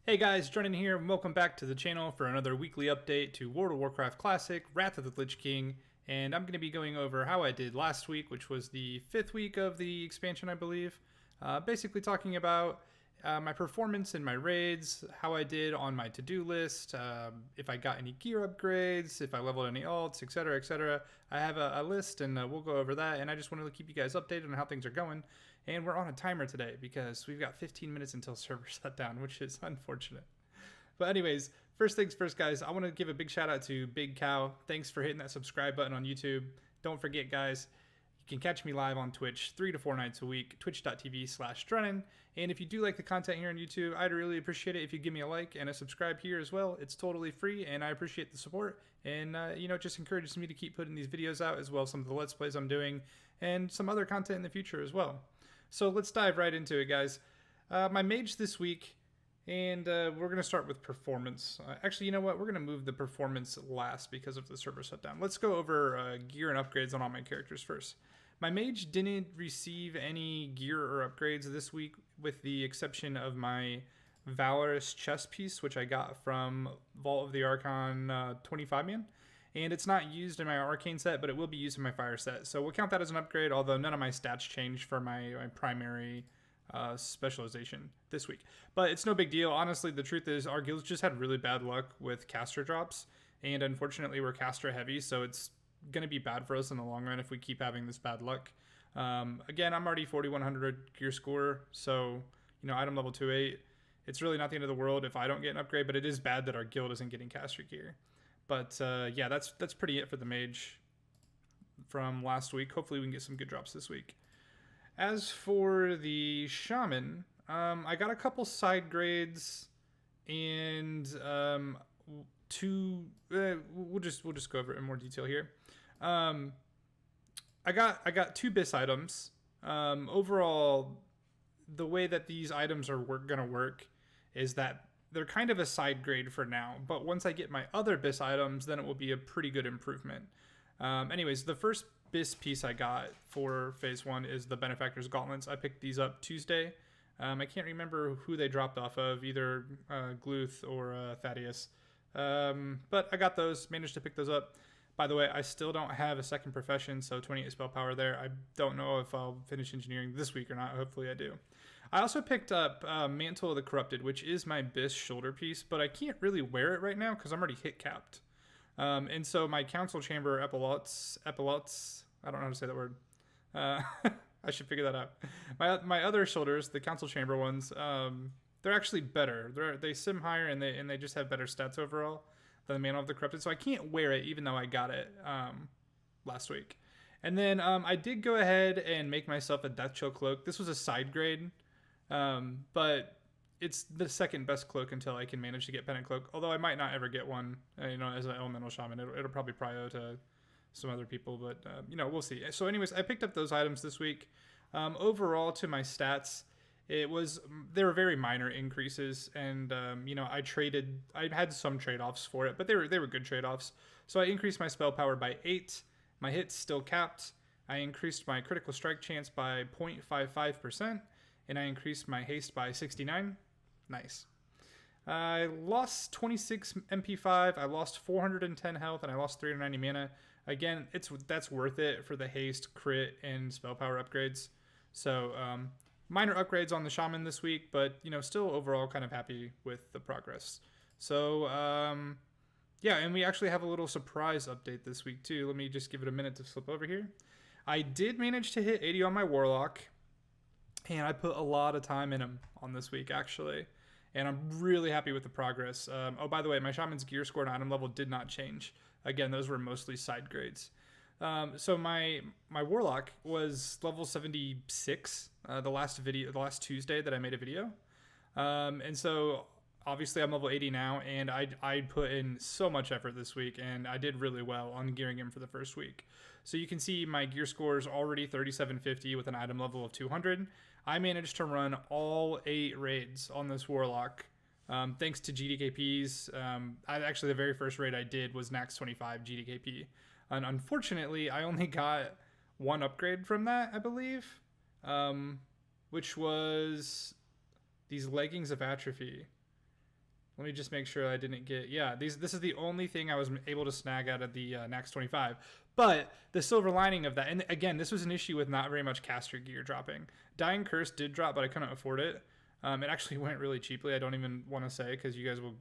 Hey guys, Drunon here, and welcome back to the channel for another weekly update to World of Warcraft Classic, Wrath of the Lich King, and I'm going to be going over how I did last week, which was the 5th week of the expansion, I believe. Basically talking about my performance in my raids, how I did on my to-do list, if I got any gear upgrades, if I leveled any alts, etc, etc. I have a list, and we'll go over that, and I just wanted to keep you guys updated on how things are going. And we're on a timer today because we've got 15 minutes until server shut down, which is unfortunate. But anyways, first things first, guys, I want to give a big shout out to Big Cow. Thanks for hitting that subscribe button on YouTube. Don't forget, guys, you can catch me live on Twitch 3 to 4 nights a week, twitch.tv/Drunon. And if you do like the content here on YouTube, I'd really appreciate it if you give me a like and a subscribe here as well. It's totally free, and I appreciate the support. And, it just encourages me to keep putting these videos out, as well as some of the Let's Plays I'm doing, and some other content in the future as well. So let's dive right into it, guys. My mage this week, and we're going to start with performance. Actually, you know what? We're going to move the performance last because of the server shutdown. Let's go over gear and upgrades on all my characters first. My mage didn't receive any gear or upgrades this week, with the exception of my Valorous chest piece, which I got from Vault of the Archon 25-man. And it's not used in my Arcane set, but it will be used in my Fire set. So we'll count that as an upgrade, although none of my stats changed for my primary specialization this week. But it's no big deal. Honestly, the truth is our guilds just had really bad luck with caster drops. And unfortunately, we're caster heavy, so it's going to be bad for us in the long run if we keep having this bad luck. Again, I'm already 4100 gear score, so, item level 2.8. It's really not the end of the world if I don't get an upgrade, but it is bad that our guild isn't getting caster gear. But yeah, that's pretty it for the mage from last week. Hopefully we can get some good drops this week. As for the shaman, I got a couple side grades, and we'll just go over it in more detail here. I got 2 bis items. Overall, the way that these items are gonna work is that they're kind of a side grade for now, but once I get my other bis items, then it will be a pretty good improvement. Anyways, the first bis piece I got for phase 1 is the Benefactor's Gauntlets. I picked these up Tuesday. I can't remember who they dropped off of, either Gluth or Thaddeus. But I got those, managed to pick those up. By the way, I still don't have a second profession, so 28 spell power there. I don't know if I'll finish engineering this week or not. Hopefully I do. I also picked up Mantle of the Corrupted, which is my bis shoulder piece, but I can't really wear it right now because I'm already hit capped. And so my Council Chamber epaulets, I don't know how to say that word. I should figure that out. My other shoulders, the Council Chamber ones, they're actually better. They sim higher, and they just have better stats overall than the Mantle of the Corrupted. So I can't wear it even though I got it last week. And then I did go ahead and make myself a Death Chill cloak. This was a side grade, but it's the second best cloak until I can manage to get Pennant Cloak. Although I might not ever get one, as an Elemental Shaman. It'll probably prio to some other people, but we'll see. So anyways, I picked up those items this week. Overall, to my stats, they were very minor increases, and I had some trade-offs for it, but they were good trade-offs. So I increased my spell power by 8. My hits still capped. I increased my critical strike chance by 0.55%, and I increased my haste by 69. Nice. I lost 26 MP5, I lost 410 health, and I lost 390 mana. Again, that's worth it for the haste, crit, and spell power upgrades. So minor upgrades on the shaman this week, but still overall kind of happy with the progress. So yeah, and we actually have a little surprise update this week too. Let me just give it a minute to flip over here. I did manage to hit 80 on my Warlock, and I put a lot of time in him on this week actually. And I'm really happy with the progress. Oh, by the way, my Shaman's gear score and item level did not change. Again, those were mostly side grades. So my Warlock was level 76 the last Tuesday that I made a video. And so obviously I'm level 80 now, and I put in so much effort this week, and I did really well on gearing him for the first week. So you can see my gear score is already 3750 with an item level of 200. I managed to run all 8 raids on this Warlock, thanks to GDKPs. Actually, the very first raid I did was Nax 25 GDKP. And unfortunately, I only got 1 upgrade from that, I believe, which was these Leggings of Atrophy. Let me just make sure I didn't get... Yeah, this is the only thing I was able to snag out of the Nax 25. But the silver lining of that... And again, this was an issue with not very much caster gear dropping. Dying Curse did drop, but I couldn't afford it. It actually went really cheaply. I don't even want to say because you guys will,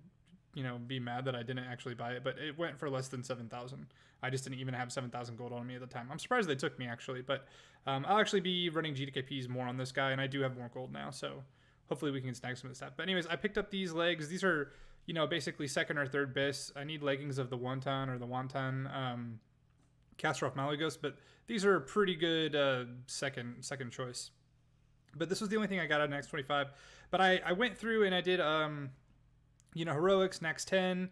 be mad that I didn't actually buy it. But it went for less than 7,000. I just didn't even have 7,000 gold on me at the time. I'm surprised they took me, actually. But I'll actually be running GDKPs more on this guy, and I do have more gold now, so... Hopefully we can snag some of the stuff. But anyways, I picked up these legs. These are, basically second or third bis. I need leggings of the wonton or the wonton caster off Malagos, but these are a pretty good second choice. But this was the only thing I got out of Nax 25. But I went through and I did heroics, Nax 10.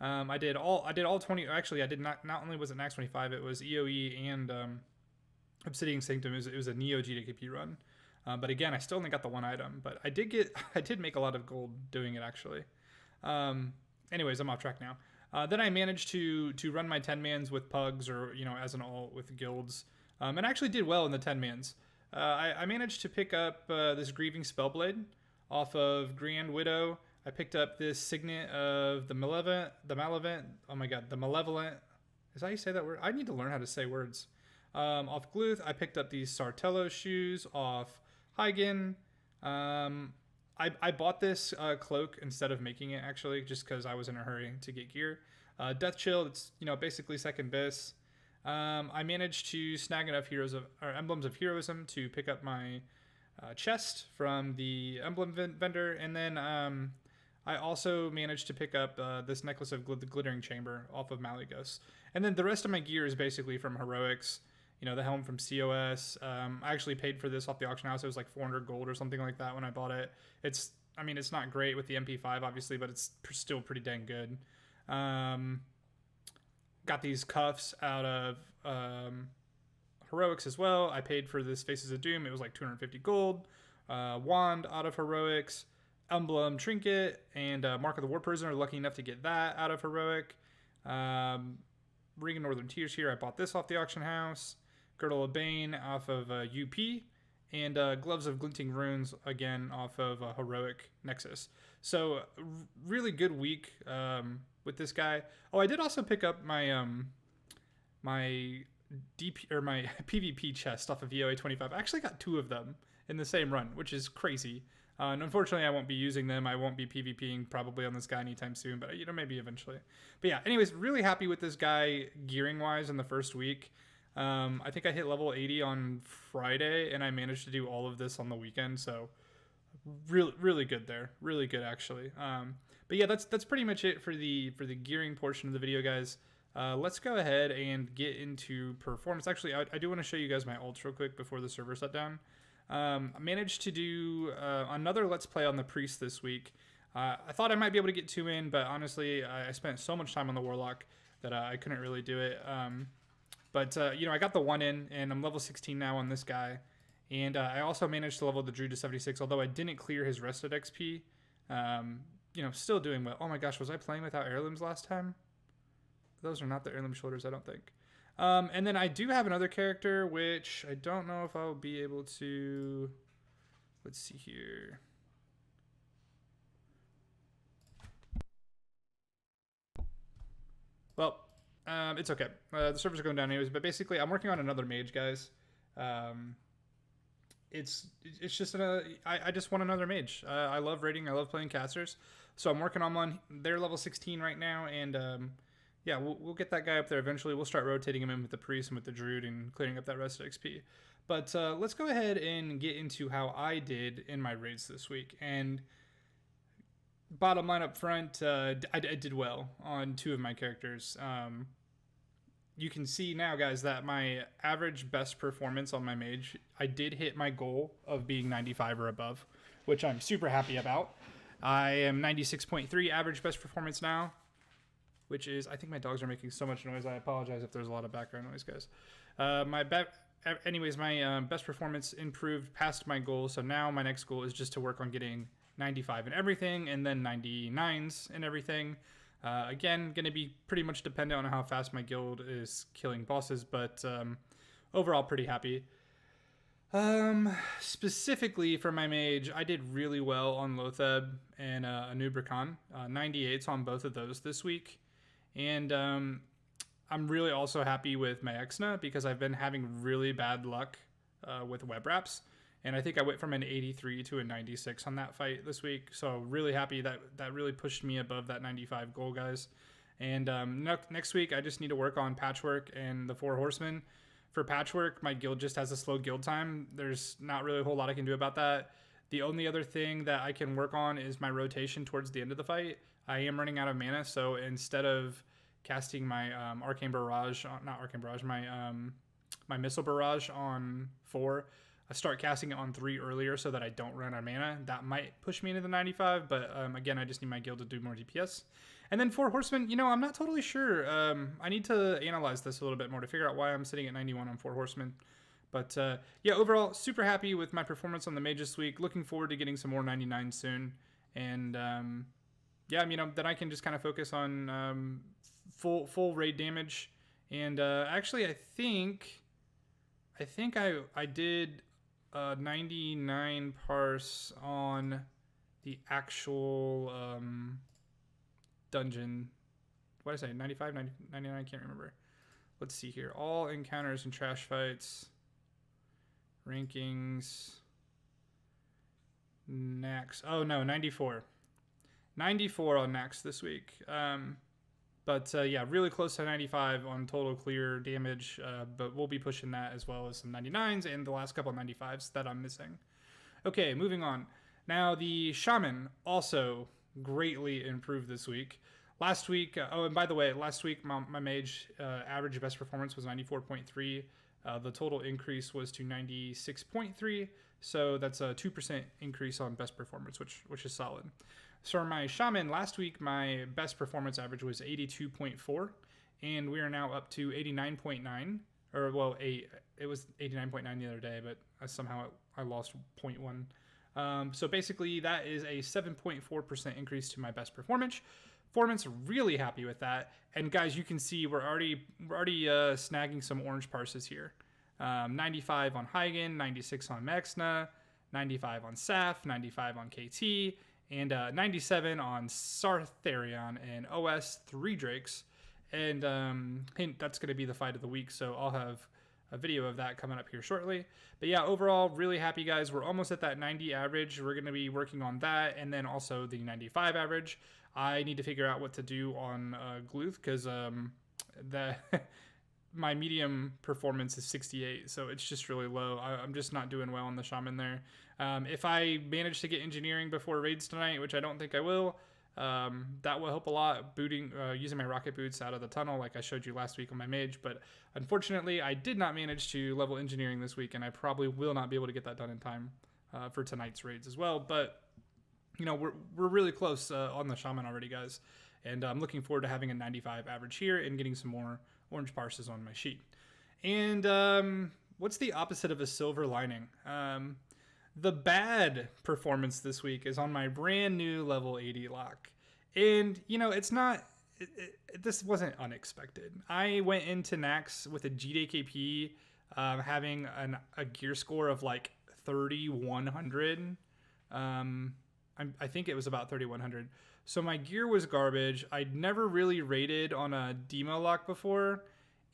I did all 20. Actually, I did not only was it Nax 25, it was EOE and Obsidian Sanctum. It was a Neo GDKP run. But again, I still only got the one item, but I did make a lot of gold doing it, actually. Anyways, I'm off track now. Then I managed to run my 10-mans with pugs or, as an alt with guilds. And I actually did well in the 10-mans. I managed to pick up this Grieving Spellblade off of Grand Widow. I picked up this Signet of the Malevolent. Oh my god, the Malevolent. Is that how you say that word? I need to learn how to say words. Off Gluth, I picked up these Sartello shoes off Hygen. I bought this cloak instead of making it, actually, just because I was in a hurry to get gear. Death Chill, it's basically second bis. I managed to snag enough emblems of heroism to pick up my chest from the emblem vendor, and then I also managed to pick up this necklace of the glittering chamber off of Malagos. And then the rest of my gear is basically from heroics. The helm from COS. I actually paid for this off the auction house. It was like 400 gold or something like that when I bought it. It's not great with the MP5, obviously, but it's still pretty dang good. Got these cuffs out of heroics as well. I paid for this Faces of Doom. It was like 250 gold. Wand out of heroics. Emblem trinket and Mark of the War Prisoner. Lucky enough to get that out of heroic. Ring of Northern Tears here. I bought this off the auction house. Girdle of Bane off of UP, and Gloves of Glinting Runes, again, off of Heroic Nexus. So, really good week with this guy. Oh, I did also pick up my my PvP chest off of EOA 25. I actually got 2 of them in the same run, which is crazy. And unfortunately, I won't be using them. I won't be PvPing probably on this guy anytime soon, but maybe eventually. But yeah, anyways, really happy with this guy gearing-wise in the first week. I think I hit level 80 on Friday, and I managed to do all of this on the weekend, so really good there. Really good, actually. But yeah, that's pretty much it for the gearing portion of the video, guys. Let's go ahead and get into performance. Actually, I do want to show you guys my ults real quick before the server shut down. I managed to do another Let's Play on the Priest this week. I thought I might be able to get 2 in, but honestly, I spent so much time on the Warlock that I couldn't really do it. But I got the 1 in, and I'm level 16 now on this guy. And I also managed to level the Druid to 76, although I didn't clear his rested XP. Still doing well. Oh my gosh, was I playing without heirlooms last time? Those are not the heirloom shoulders, I don't think. And then I do have another character, which I don't know if I'll be able to... Let's see here. Well, it's okay. The servers are going down anyways, but basically I'm working on another mage, guys. It's just I just want another mage. I love raiding. I love playing casters. So I'm working on one. They're level 16 right now, and yeah, we'll get that guy up there eventually. We'll start rotating him in with the priest and with the druid and clearing up that rest of XP. But let's go ahead and get into how I did in my raids this week. And bottom line up front, I did well on 2 of my characters. You can see now, guys, that my average best performance on my mage, I did hit my goal of being 95 or above, which I'm super happy about. I am 96.3 average best performance now, which is, I think my dogs are making so much noise. I apologize if there's a lot of background noise, guys. My best performance improved past my goal, so now my next goal is just to work on getting 95 in everything, and then 99s in everything. Again, going to be pretty much dependent on how fast my guild is killing bosses, but overall pretty happy. Specifically for my mage, I did really well on Lotheb and Anubrakan, 98s on both of those this week. And I'm really also happy with my Exna because I've been having really bad luck with web wraps. And I think I went from an 83 to a 96 on that fight this week. So really happy that really pushed me above that 95 goal, guys. And next week, I just need to work on Patchwork and the Four Horsemen. For Patchwork, my guild just has a slow guild time. There's not really a whole lot I can do about that. The only other thing that I can work on is my rotation towards the end of the fight. I am running out of mana, so instead of casting my Arcane Barrage, not Arcane Barrage, my Missile Barrage on 4, I start casting it on 3 earlier so that I don't run out of mana. That might push me into the 95, but again, I just need my guild to do more DPS. And then Four Horsemen, I'm not totally sure. I need to analyze this a little bit more to figure out why I'm sitting at 91 on Four Horsemen. But yeah, overall, super happy with my performance on the mage this week. Looking forward to getting some more 99 soon. And yeah, then I can just kind of focus on full raid damage. And actually, I think I did 99 parse on the actual dungeon. What did I say? 95, 90, 99? I can't remember. Let's see here. All encounters and trash fights. Rankings. Nax. Oh, no, 94. 94 on Nax this week. But yeah, really close to 95 on total clear damage. But we'll be pushing that as well as some 99s and the last couple of 95s that I'm missing. Okay, moving on. Now, the Shaman also greatly improved this week. Last week, oh, and by the way, last week my mage average best performance was 94.3. The total increase was to 96.3. So that's a 2% increase on best performance, which is solid. So for my Shaman, last week my best performance average was 82.4, and we are now up to 89.9. Or well, it was 89.9 the other day, but somehow I lost 0.1. So basically, that is a 7.4% increase to my best performance. Really happy with that. And guys, you can see we're already snagging some orange parses here. 95 on Hygen, 96 on Mexna, 95 on Saf, 95 on KT, and 97 on Sartharion and OS 3 Drakes. And hint, that's going to be the fight of the week, so I'll have a video of that coming up here shortly. But yeah, overall, really happy, guys. We're almost at that 90 average. We're going to be working on that, and then also the 95 average. I need to figure out what to do on Gluth, because my medium performance is 68, so it's just really low. I'm just not doing well on the Shaman there. If I manage to get engineering before raids tonight, which I don't think I will, that will help a lot, using my rocket boots out of the tunnel like I showed you last week on my mage. But unfortunately, I did not manage to level engineering this week, and I probably will not be able to get that done in time for tonight's raids as well. But we're really close on the Shaman already, guys, and I'm looking forward to having a 95 average here and getting some more orange parses on my sheet. And what's the opposite of a silver lining? The bad performance this week is on my brand new level 80 lock. And, it's not... this wasn't unexpected. I went into Nax with a GDKP having a gear score of like 3,100. I think it was about 3,100. So my gear was garbage. I'd never really raided on a demo lock before.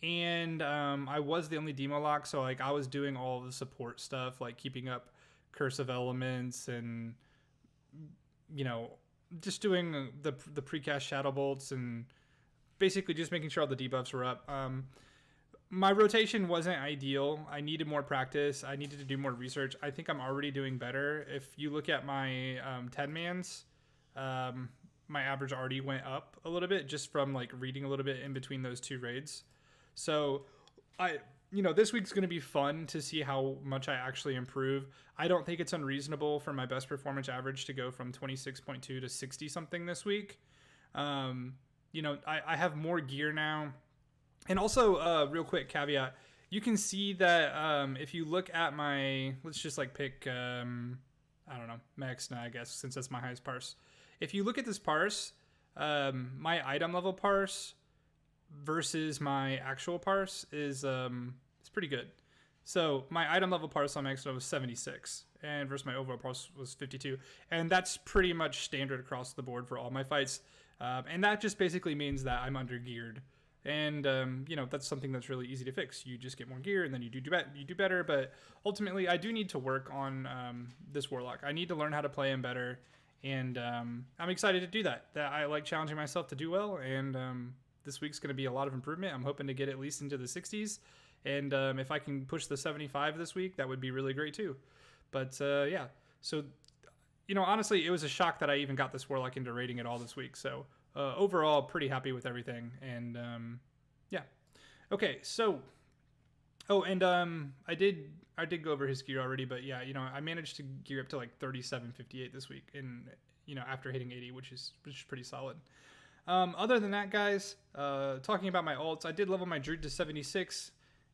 And I was the only demo lock, so like I was doing all of the support stuff, like keeping up Curse of Elements and just doing the precast Shadow Bolts and basically just making sure all the debuffs were up. My rotation wasn't ideal. I needed more practice. I needed to do more research. I think I'm already doing better. If you look at my 10-mans, my average already went up a little bit just from like reading a little bit in between those two raids. So this week's going to be fun to see how much I actually improve. I don't think it's unreasonable for my best performance average to go from 26.2 to 60 something this week. I have more gear now. And also, real quick caveat, you can see that if you look at my, let's just like pick, Mexna, I guess, since that's my highest parse. If you look at this parse, my item level parse versus my actual parse is it's pretty good. So my item level parcel max was 76, and versus my overall parcel was 52, and that's pretty much standard across the board for all my fights. And that just basically means that I'm under geared, and you know, that's something that's really easy to fix. You just get more gear, and then you do better. But ultimately, I do need to work on this Warlock. I need to learn how to play him better, and I'm excited to do that. That I like challenging myself to do well, and this week's going to be a lot of improvement. I'm hoping to get at least into the 60s. And if I can push the 75 this week, that would be really great too. But yeah, so, you know, honestly, it was a shock that I even got this Warlock into rating at all this week. So overall, pretty happy with everything. And yeah. Okay, so, oh, and I did go over his gear already, but yeah, you know, I managed to gear up to like 37.58 this week, and you know, after hitting 80, which is pretty solid. Other than that, guys, talking about my ults, I did level my Druid to 76.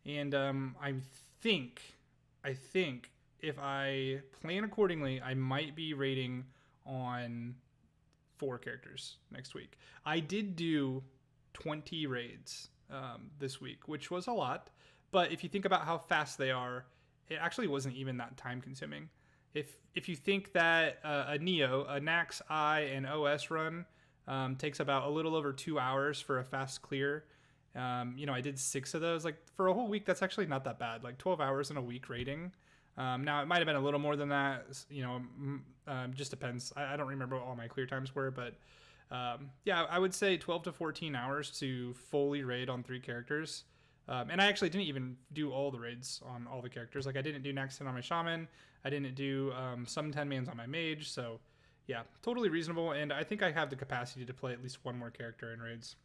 And I think if I plan accordingly, I might be rating on 4 characters next week. I did do 20 raids this week, which was a lot. But if you think about how fast they are, it actually wasn't even that time consuming. If you think that a Neo, a Nax, I, and OS run takes about a little over 2 hours for a fast clear. You know, I did 6 of those. Like, for a whole week, that's actually not that bad. Like, 12 hours in a week rating. Now, it might have been a little more than that. You know, just depends. I don't remember what all my clear times were. But, yeah, I would say 12 to 14 hours to fully raid on 3 characters. And I actually didn't even do all the raids on all the characters. Like, I didn't do next 10 on my Shaman. I didn't do some 10-mans on my Mage. So, yeah, totally reasonable. And I think I have the capacity to play at least one more character in raids.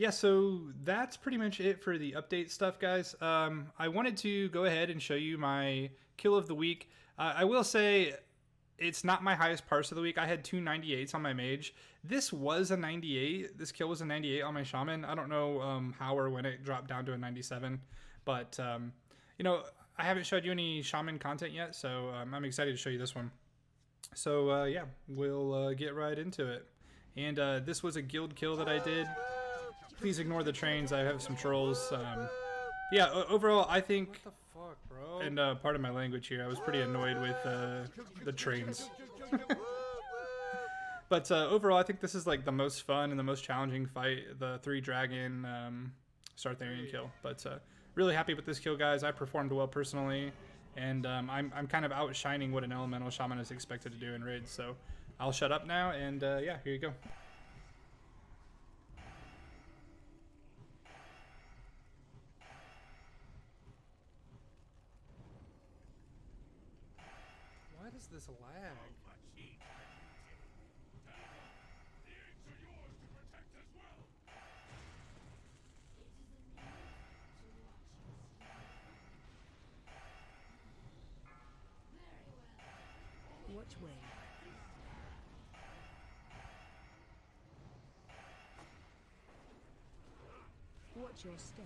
Yeah, so that's pretty much it for the update stuff, guys. I wanted to go ahead and show you my kill of the week. I will say it's not my highest parse of the week. I had 2 98s on my Mage. This was a 98. This kill was a 98 on my Shaman. I don't know how or when it dropped down to a 97. But, you know, I haven't showed you any Shaman content yet, so I'm excited to show you this one. So, yeah, we'll get right into it. And this was a guild kill that I did. Please ignore the trains. I have some trolls. Yeah, overall, I think... What the fuck, bro? And part of my language here, I was pretty annoyed with the trains. But overall, I think this is like the most fun and the most challenging fight, the 3-dragon Sartharian kill. But really happy with this kill, guys. I performed well personally, and I'm kind of outshining what an elemental shaman is expected to do in raids. So I'll shut up now, and yeah, here you go. Why does this lag? Which way? Watch your step.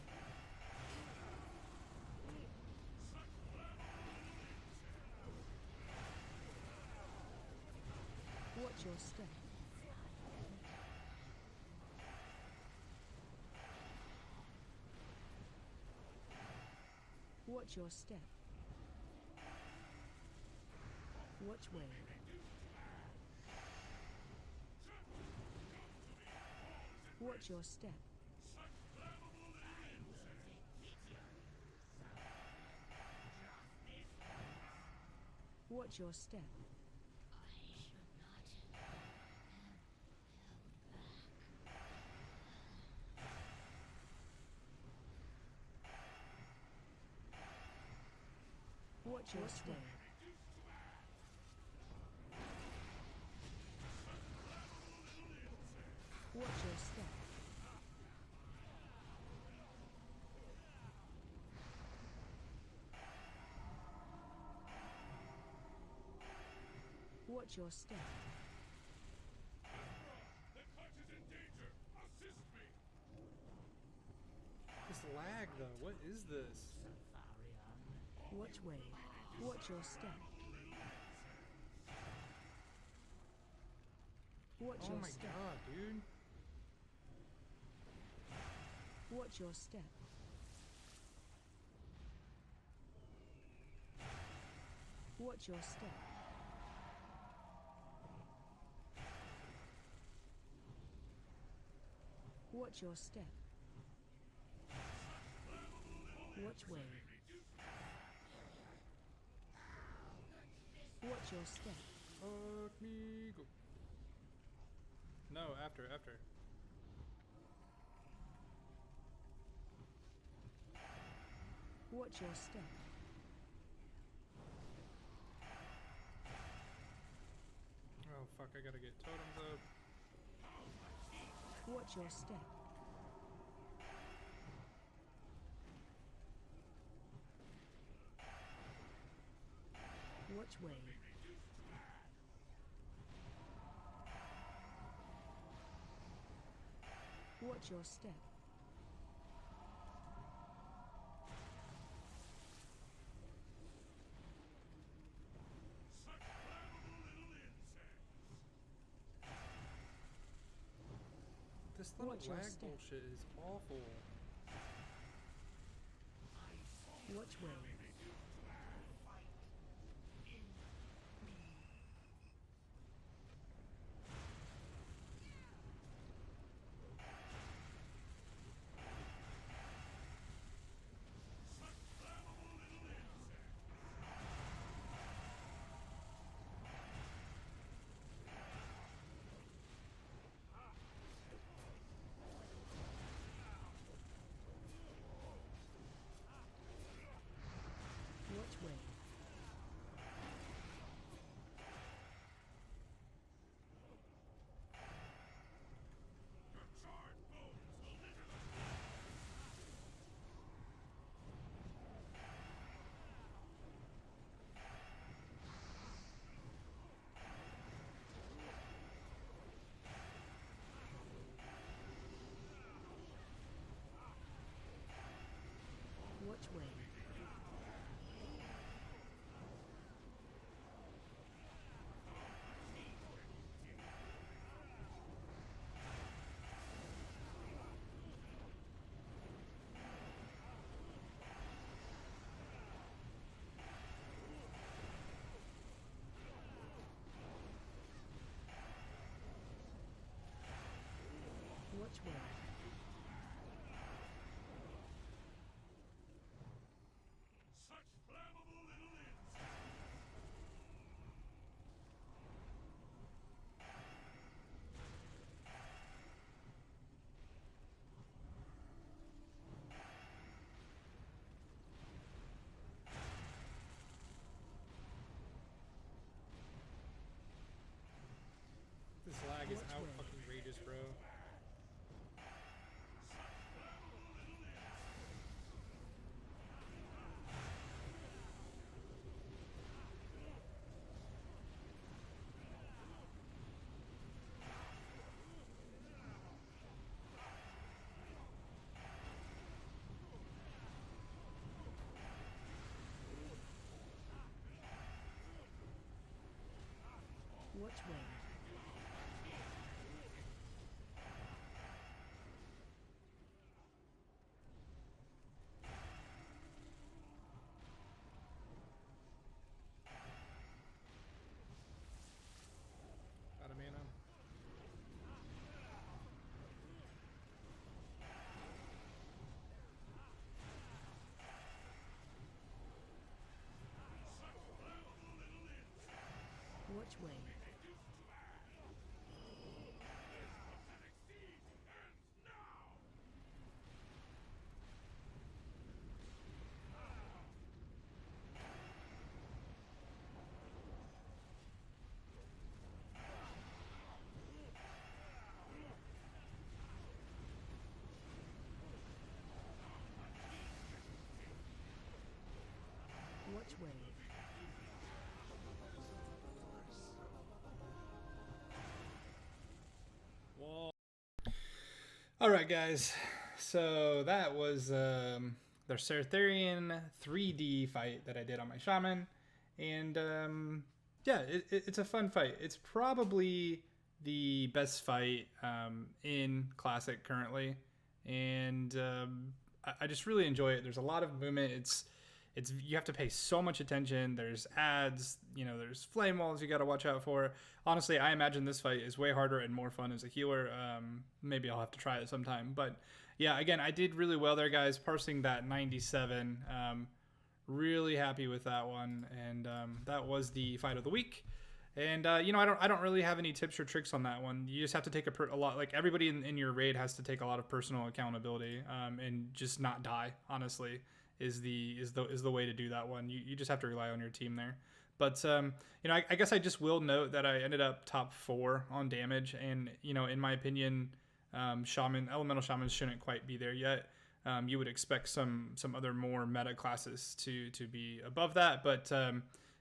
Watch your step. Watch your step. Which way? Watch your step. Watch your step. Watch your step. Watch your step. Watch your step. The clutch is in danger. Assist me. This lag, though. What is this? Which way? Watch your step. Watch Oh your my step. god, dude. Watch your step. Watch your step. Watch your step. Watch wave. Watch your step. Fuck me. Go. No, after. Watch your step. Oh fuck, I gotta get totems up. Watch your step. Watch wave. Watch your step. This little Watch your lag step. bullshit is awful. Watch wave. Watch wave. Watch wave. Watch wave. Such flammable little insects! This lag is Watch out wave. fucking rageous, bro. Watch wave. Out of mana. Watch wave. Watch wave. Wall. All right, guys. So that was their Certharian 3D fight that I did on my shaman, and yeah, it's a fun fight. It's probably the best fight in Classic currently, and I just really enjoy it. There's a lot of movement. you have to pay so much attention. There's ads, you know, there's flame walls you got to watch out for. Honestly, I imagine this fight is way harder and more fun as a healer. Maybe I'll have to try it sometime. But yeah, again, I did really well there, guys, parsing that 97. Really happy with that one, and that was the fight of the week. And you know, I don't really have any tips or tricks on that one. You just have to take a lot, like everybody in your raid has to take a lot of personal accountability, and just not die. Honestly, is the way to do that one. You just have to rely on your team there. But you know, I guess I just will note that I ended up top 4 on damage, and you know, in my opinion, elemental shamans shouldn't quite be there yet. You would expect some other more meta classes to be above that, but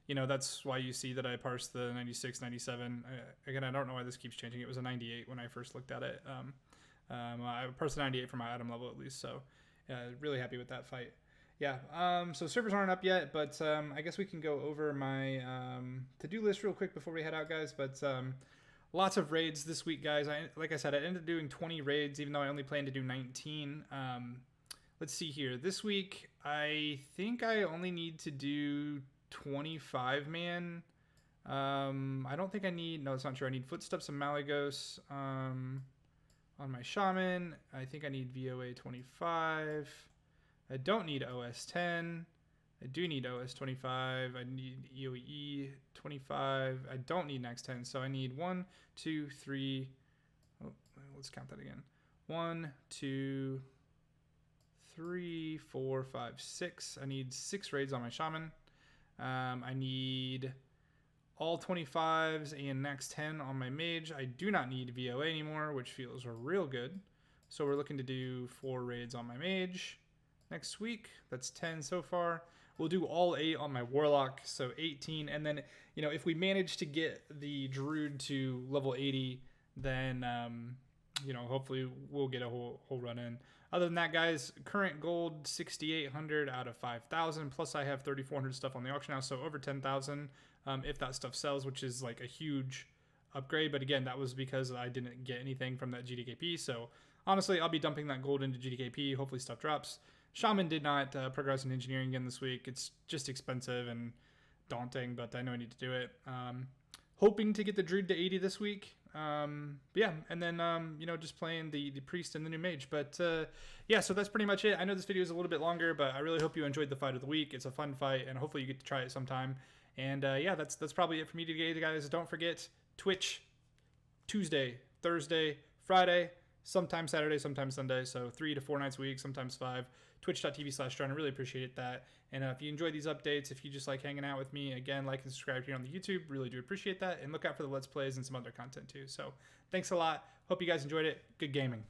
you know, that's why you see that I parsed the 96, 97. Again, I don't know why this keeps changing. It was a 98 when I first looked at it. I parsed the 98 for my item level at least, so really happy with that fight. Yeah, so servers aren't up yet, but I guess we can go over my to-do list real quick before we head out, guys. But lots of raids this week, guys. Like I said, I ended up doing 20 raids, even though I only planned to do 19. Let's see here. This week, I think I only need to do 25 man. I don't think I need, no, it's not true. I need Footsteps of Malagos on my Shaman. I think I need VOA 25. I don't need OS 10. I do need OS 25. I need EOE 25. I don't need Next 10. So I need 1, 2, 3. Oh, let's count that again. 1, 2, 3, 4, 5, 6. I need 6 raids on my Shaman. I need all 25s and next 10 on my mage. I do not need VOA anymore, which feels real good. So we're looking to do 4 raids on my mage next week. That's 10 so far. We'll do all 8 on my Warlock, so 18. And then, you know, if we manage to get the Druid to level 80, then, you know, hopefully we'll get a whole run in. Other than that, guys, current gold 6,800 out of 5,000. Plus, I have 3,400 stuff on the auction house, so over 10,000 if that stuff sells, which is like a huge upgrade. But again, that was because I didn't get anything from that GDKP. So honestly, I'll be dumping that gold into GDKP. Hopefully, stuff drops. Shaman did not progress in engineering again this week. It's just expensive and daunting, but I know I need to do it. Hoping to get the Druid to 80 this week. But yeah, and then, you know, just playing the priest and the new mage. But yeah, so that's pretty much it. I know this video is a little bit longer, but I really hope you enjoyed the fight of the week. It's a fun fight, and hopefully you get to try it sometime. And yeah, that's probably it for me today, guys. Don't forget Twitch Tuesday, Thursday, Friday, sometimes Saturday, sometimes Sunday. So 3 to 4 nights a week, sometimes 5. Twitch.tv/Drunon. I really appreciate that. And if you enjoy these updates, if you just like hanging out with me, again, like and subscribe here on the YouTube. Really do appreciate that. And look out for the Let's Plays and some other content too. So thanks a lot. Hope you guys enjoyed it. Good gaming.